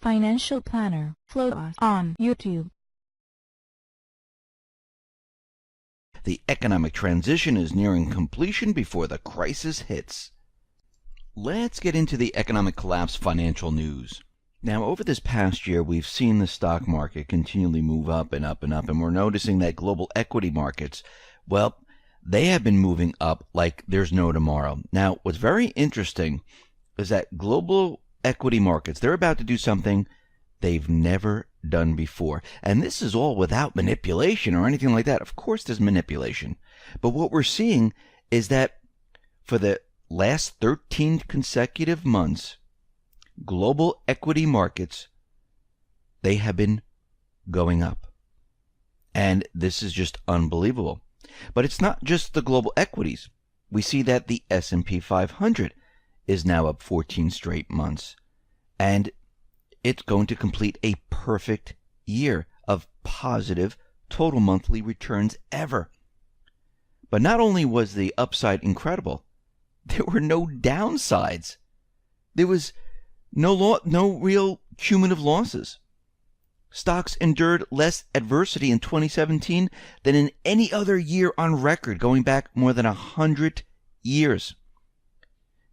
Financial Planner. Follow us on YouTube. The economic transition is nearing completion before the crisis hits. Let's get into the economic collapse financial news. Now, over this past year, we've seen the stock market continually move up and up and up, and we're noticing that global equity markets, well, they have been moving up like there's no tomorrow. Now, what's very interesting is that global equity markets, they're about to do something they've never done before. And this is all without manipulation or anything like that. Of course, there's manipulation. But what we're seeing is that for the last 13 consecutive months, global equity markets, they have been going up. And this is just unbelievable. But it's not just the global equities. We see that the S&P 500 is now up 14 straight months. And it's going to complete a perfect year of positive total monthly returns ever. But not only was the upside incredible, there were no downsides. There was no real cumulative losses. Stocks endured less adversity in 2017 than in any other year on record, going back more than 100 years.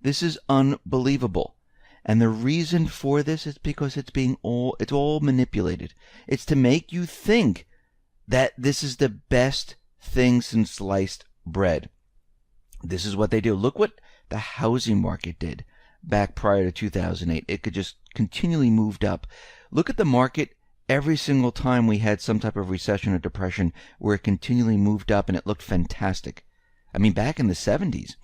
This is unbelievable. And the reason for this is because it's all manipulated. It's to make you think that this is the best thing since sliced bread. This is what they do. Look what the housing market did back prior to 2008. It could just continually moved up. Look at the market every single time we had some type of recession or depression where it continually moved up and it looked fantastic. I mean, back in the 70s,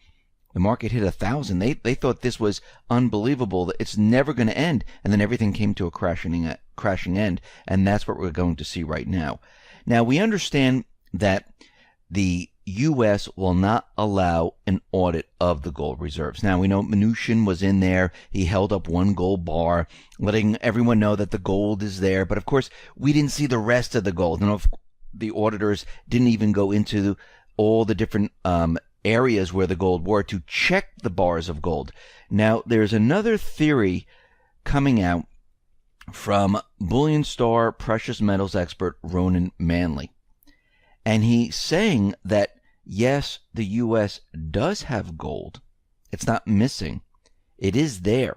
the market hit 1,000. They thought this was unbelievable, that it's never going to end, and then everything came to a crashing end, and that's what we're going to see right now. Now, we understand that the U.S. will not allow an audit of the gold reserves. Now, we know Mnuchin was in there. He held up one gold bar, letting everyone know that the gold is there. But, of course, we didn't see the rest of the gold. And the auditors didn't even go into all the different areas where the gold were to check the bars of gold. Now, there's another theory coming out from Bullion Star precious metals expert Ronan Manley. And he's saying that, yes, the U.S. does have gold. It's not missing. It is there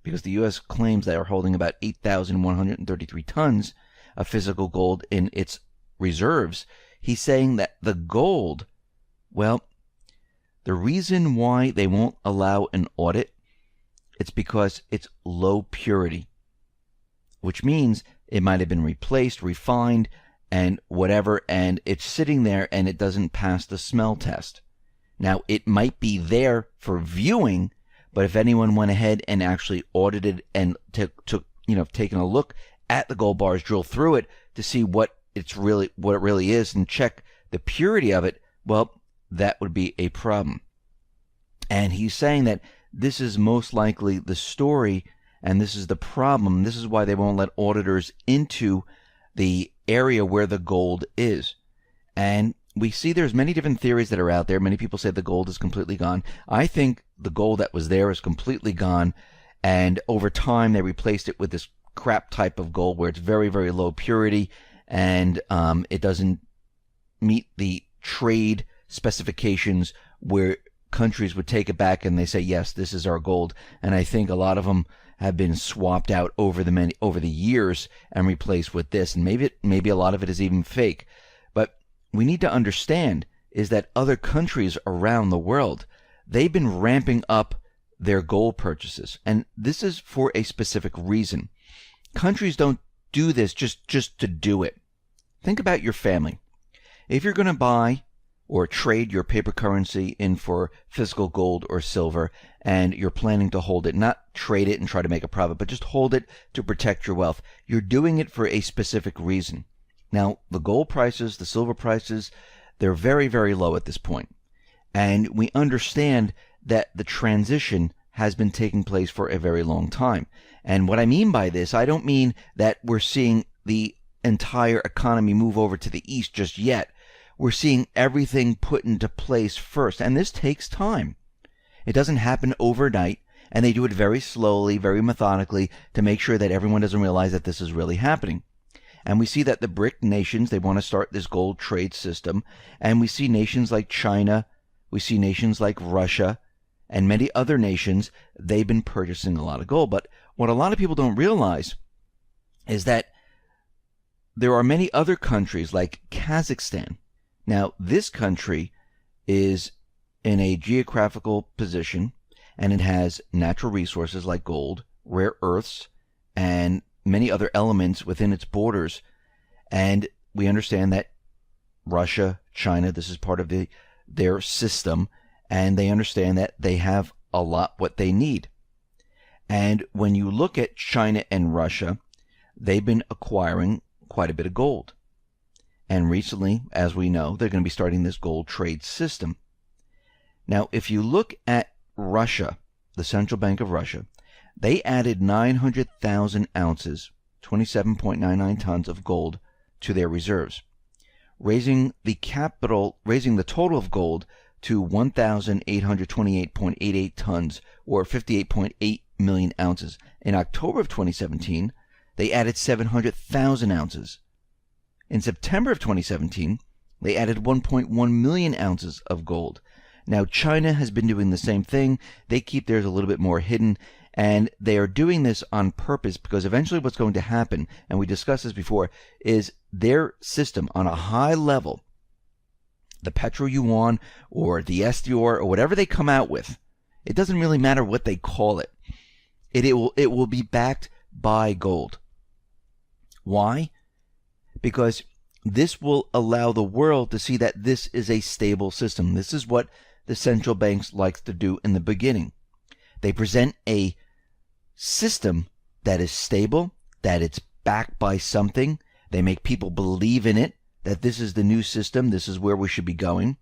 because the U.S. claims they are holding about 8,133 tons of physical gold in its reserves. He's saying that the gold, well, the reason why they won't allow an audit, it's because it's low purity, which means it might have been replaced, refined, and whatever, and it's sitting there and it doesn't pass the smell test. Now, it might be there for viewing, but if anyone went ahead and actually audited and taken a look at the gold bars, drill through it to see what it really is and check the purity of it, well, that would be a problem. And he's saying that this is most likely the story, and this is the problem. This is why they won't let auditors into the area where the gold is. And we see there's many different theories that are out there. Many people say the gold is completely gone. I think the gold that was there is completely gone, and over time they replaced it with this crap type of gold where it's very, very low purity, and it doesn't meet the trade specifications where countries would take it back and they say, yes, this is our gold. And I think a lot of them have been swapped out over the years and replaced with this. And maybe a lot of it is even fake. But we need to understand is that other countries around the world, they've been ramping up their gold purchases. And this is for a specific reason. Countries don't do this just to do it. Think about your family. If you're going to buy or trade your paper currency in for physical gold or silver, and you're planning to hold it, not trade it and try to make a profit, but just hold it to protect your wealth. You're doing it for a specific reason. Now, the gold prices, the silver prices, they're very, very low at this point. And we understand that the transition has been taking place for a very long time. And what I mean by this, I don't mean that we're seeing the entire economy move over to the east just yet. We're seeing everything put into place first, and this takes time. It doesn't happen overnight, And they do it very slowly, very methodically, to make sure that everyone doesn't realize that this is really happening. And we see that the BRIC nations, they want to start this gold trade system. And we see nations like China, we see nations like Russia, and many other nations, they've been purchasing a lot of gold. But what a lot of people don't realize is that there are many other countries like Kazakhstan. Now, this country is in a geographical position, and it has natural resources like gold, rare earths, and many other elements within its borders. And we understand that Russia, China, this is part of their system, and they understand that they have a lot what they need. And when you look at China and Russia, they've been acquiring quite a bit of gold. And recently, as we know, they're going to be starting this gold trade system. Now, if you look at Russia, the Central Bank of Russia, they added 900,000 ounces, 27.99 tons of gold to their reserves, raising the total of gold to 1,828.88 tons, or 58.8 million ounces. In October of 2017, they added 700,000 ounces. In September of 2017, they added 1.1 million ounces of gold. Now, China has been doing the same thing. They keep theirs a little bit more hidden, and they are doing this on purpose because eventually what's going to happen, and we discussed this before, is their system on a high level, the petro yuan or the SDR or whatever they come out with, it doesn't really matter what they call it. It will be backed by gold. Why? Because this will allow the world to see that this is a stable system. This is what the central banks like to do in the beginning. They present a system that is stable, that it's backed by something. They make people believe in it, that this is the new system, this is where we should be going.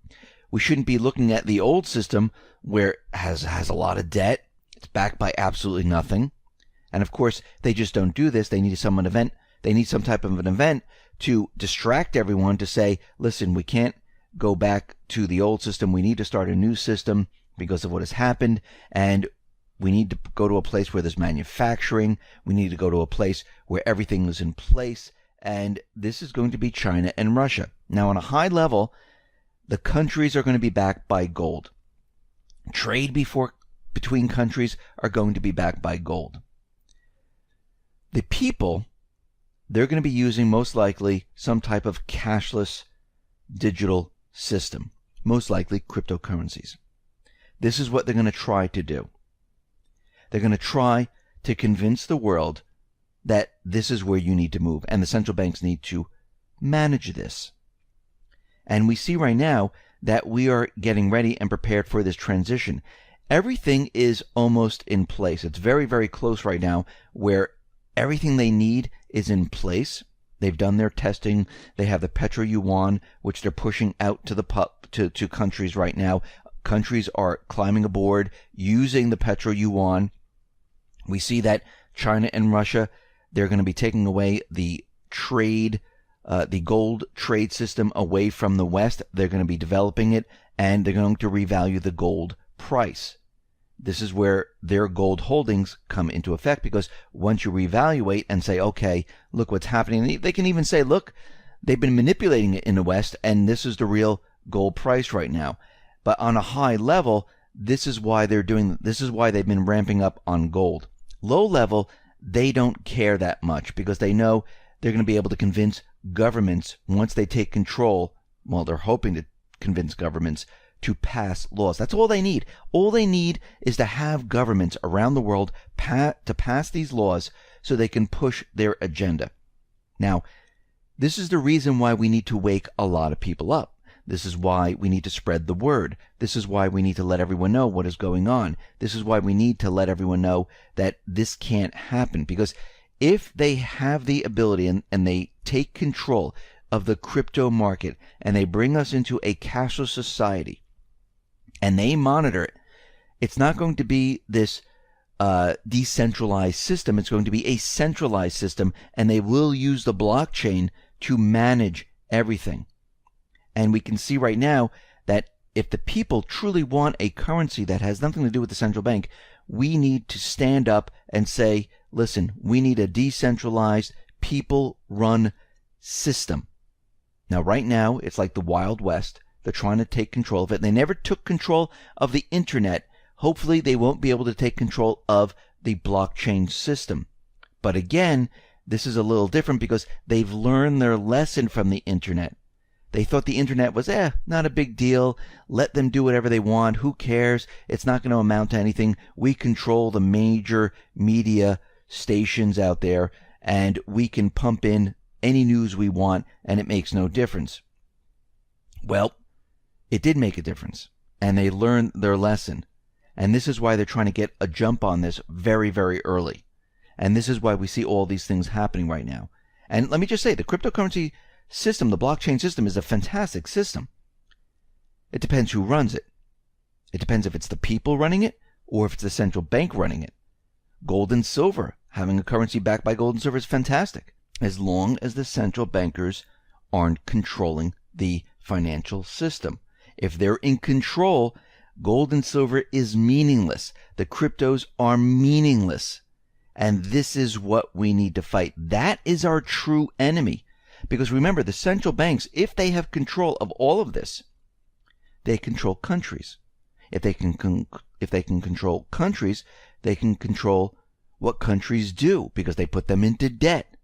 We shouldn't be looking at the old system where it has a lot of debt. It's backed by absolutely nothing. And of course, they just don't do this. They need some type of an event to distract everyone to say, listen, we can't go back to the old system. We need to start a new system because of what has happened. And we need to go to a place where there's manufacturing. We need to go to a place where everything is in place. And this is going to be China and Russia. Now, on a high level, the countries are going to be backed by gold. Trade between countries are going to be backed by gold. The people, they're going to be using most likely some type of cashless digital system, most likely cryptocurrencies. This is what they're going to try to do. They're going to try to convince the world that this is where you need to move, and the central banks need to manage this. And we see right now that we are getting ready and prepared for this transition. Everything is almost in place. It's very, very close right now where everything they need is in place. They've done their testing. They have the petro yuan, which they're pushing out to countries right now. Countries are climbing aboard using the petro yuan. We see that China and Russia, they're going to be taking away the gold trade system away from the West. They're going to be developing it, and they're going to revalue the gold price. This is where their gold holdings come into effect, because once you reevaluate and say, okay, look what's happening, they can even say, look, they've been manipulating it in the West, and this is the real gold price right now. But on a high level, this is why they've been ramping up on gold. Low level, they don't care that much because they know they're going to be able to convince governments once they take control. Well, they're hoping to convince governments to pass laws. That's all they need. All they need is to have governments around the world to pass these laws so they can push their agenda. Now, this is the reason why we need to wake a lot of people up. This is why we need to spread the word. This is why we need to let everyone know what is going on. This is why we need to let everyone know that this can't happen. Because if they have the ability and they take control of the crypto market and they bring us into a cashless society and they monitor it, it's not going to be this decentralized system. It's going to be a centralized system, and they will use the blockchain to manage everything. And we can see right now that if the people truly want a currency that has nothing to do with the central bank, we need to stand up and say, listen, we need a decentralized, people-run system. Now, right now, it's like the Wild West. They're trying to take control of it. They never took control of the internet. Hopefully, they won't be able to take control of the blockchain system. But again, this is a little different because they've learned their lesson from the internet. They thought the internet was, not a big deal. Let them do whatever they want. Who cares? It's not going to amount to anything. We control the major media stations out there, and we can pump in any news we want, and it makes no difference. Well, it did make a difference, and they learned their lesson. And this is why they're trying to get a jump on this very, very early. And this is why we see all these things happening right now. And let me just say, the cryptocurrency system, the blockchain system, is a fantastic system. It depends who runs it. It depends if it's the people running it or if it's the central bank running it. Gold and silver, having a currency backed by gold and silver is fantastic, as long as the central bankers aren't controlling the financial system. If they're in control, gold and silver is meaningless. The cryptos are meaningless. And this is what we need to fight. That is our true enemy. Because remember, the central banks, if they have control of all of this, they control countries. If they can control countries, they can control what countries do because they put them into debt.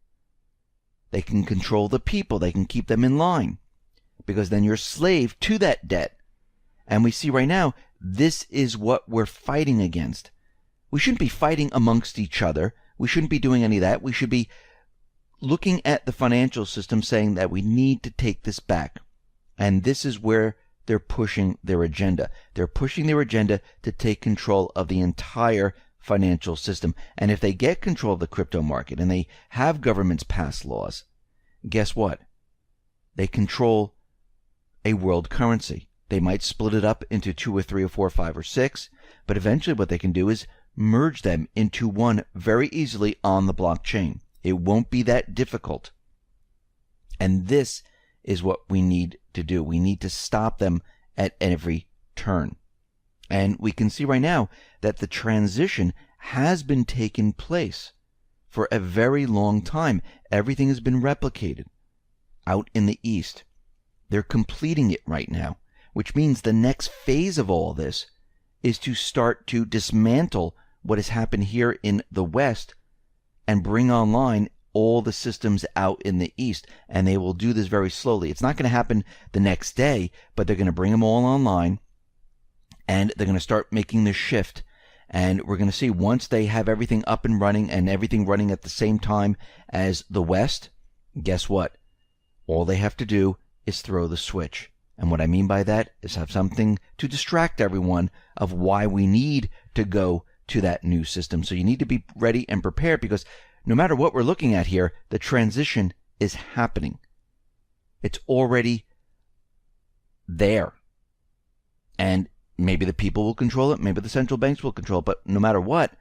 They can control the people. They can keep them in line because then you're a slave to that debt. And we see right now, this is what we're fighting against. We shouldn't be fighting amongst each other. We shouldn't be doing any of that. We should be looking at the financial system saying that we need to take this back. And this is where they're pushing their agenda. They're pushing their agenda to take control of the entire financial system. And if they get control of the crypto market and they have governments pass laws, guess what? They control a world currency. They might split it up into 2 or 3 or 4 or 5 or 6, but eventually what they can do is merge them into one very easily on the blockchain. It won't be that difficult. And this is what we need to do. We need to stop them at every turn. And we can see right now that the transition has been taking place for a very long time. Everything has been replicated out in the East. They're completing it right now, which means the next phase of all this is to start to dismantle what has happened here in the West and bring online all the systems out in the East. And they will do this very slowly. It's not going to happen the next day, but they're going to bring them all online and they're going to start making the shift. And we're going to see once they have everything up and running and everything running at the same time as the West, guess what? All they have to do is throw the switch. And what I mean by that is have something to distract everyone of why we need to go to that new system. So you need to be ready and prepared because no matter what we're looking at here, the transition is happening. It's already there. And maybe the people will control it, maybe the central banks will control it, but no matter what,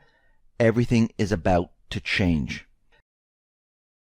everything is about to change.